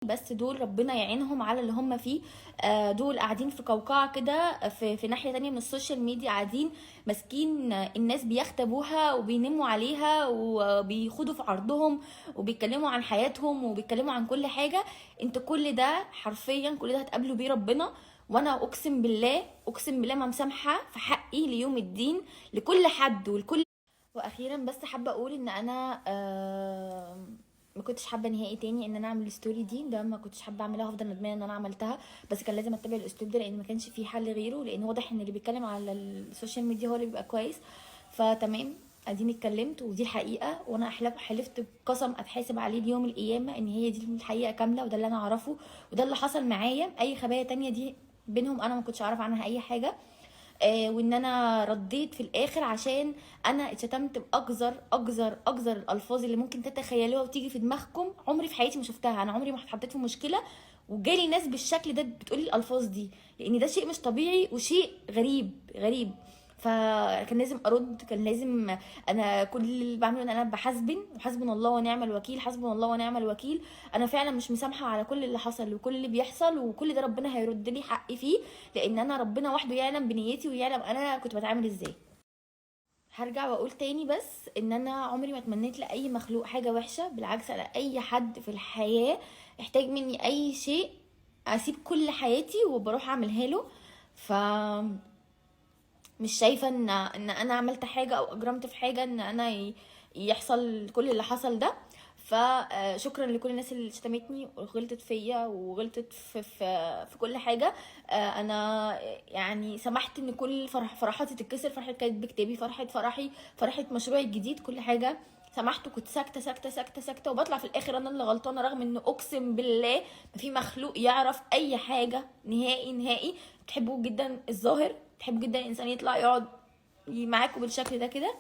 بس دول ربنا يعينهم على اللي هم فيه. دول قاعدين في قوقعة كده في ناحية تانية من السوشيال ميديا، قاعدين ماسكين الناس بيختبوها وبينموا عليها وبيخوضوا في عرضهم وبيتكلموا عن حياتهم وبيتكلموا عن كل حاجة. انت كل ده حرفيا كل ده هتقابلوا بيه ربنا. وانا اقسم بالله اقسم بالله ما مسامحه في حقي ليوم الدين لكل حد والكل. واخيرا بس حابه اقول ان انا ما كنتش حابه نهائي تاني ان انا اعمل الستوري دي، ده ما كنتش حابه اعملها، هفضل ندمانه ان انا عملتها، بس كان لازم اتبع الاسلوب ده لان ما كانش في حل غيره، لان واضح ان اللي بيتكلم على السوشيال ميديا هو اللي بيبقى كويس. فتمام، اديني اتكلمت ودي الحقيقه، وانا حلفت بقسم اتحاسب عليه ليوم القيامه ان هي دي الحقيقه كامله، وده اللي انا اعرفه وده اللي حصل معايا. اي خبايا تانية دي بينهم انا ما كنتش اعرف عنها اي حاجه. وان انا رديت في الاخر عشان انا اتشتمت باقذر اقذر اقذر الالفاظ اللي ممكن تتخيلوها وتيجي في دماغكم. عمري في حياتي ما شفتها، انا عمري ما اتحطيت في مشكله وجالي ناس بالشكل ده بتقولي الالفاظ دي، لان ده شيء مش طبيعي وشيء غريب غريب. فكان لازم ارد، كان لازم. انا كل اللي بعمله ان انا بحاسبن، وحسبنا الله ونعم الوكيل، حسبنا الله ونعم الوكيل. انا فعلا مش مسامحه على كل اللي حصل وكل اللي بيحصل، وكل ده ربنا هيرد لي حقي فيه، لان انا ربنا وحده يعلم بنيتي ويعلم انا كنت بتعامل ازاي. هرجع واقول تاني بس ان انا عمري ما اتمنيت لاي مخلوق حاجه وحشه، بالعكس انا اي حد في الحياه احتاج مني اي شيء اسيب كل حياتي وبروح اعملها له. ف مش شايفه ان انا عملت حاجه او اجرمت في حاجه ان انا يحصل كل اللي حصل ده. فشكرا لكل الناس اللي شتمتني وغلطت فيا وغلطت في كل حاجه. انا يعني سمحت ان كل فرحاتي تتكسر، فرحه كاتب كتابي، فرحه فرحي، فرحه مشروعي الجديد، كل حاجه سمحت وكنت ساكته ساكته ساكته ساكته، وبطلع في الاخر انا اللي غلطانه، رغم ان اقسم بالله ما في مخلوق يعرف اي حاجه نهائي نهائي. بتحبوا جدا الظاهر، بتحبوا جدا الانسان يطلع يقعد معاكم بالشكل ده كده،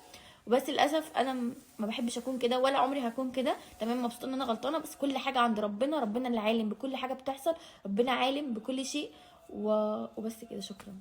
وبس للاسف انا ما بحبش اكون كده ولا عمري هكون كده. تمام، مبسوطه ان انا غلطانه، بس كل حاجه عند ربنا، ربنا اللي عالم بكل حاجه بتحصل، ربنا عالم بكل شيء وبس كده، شكرا.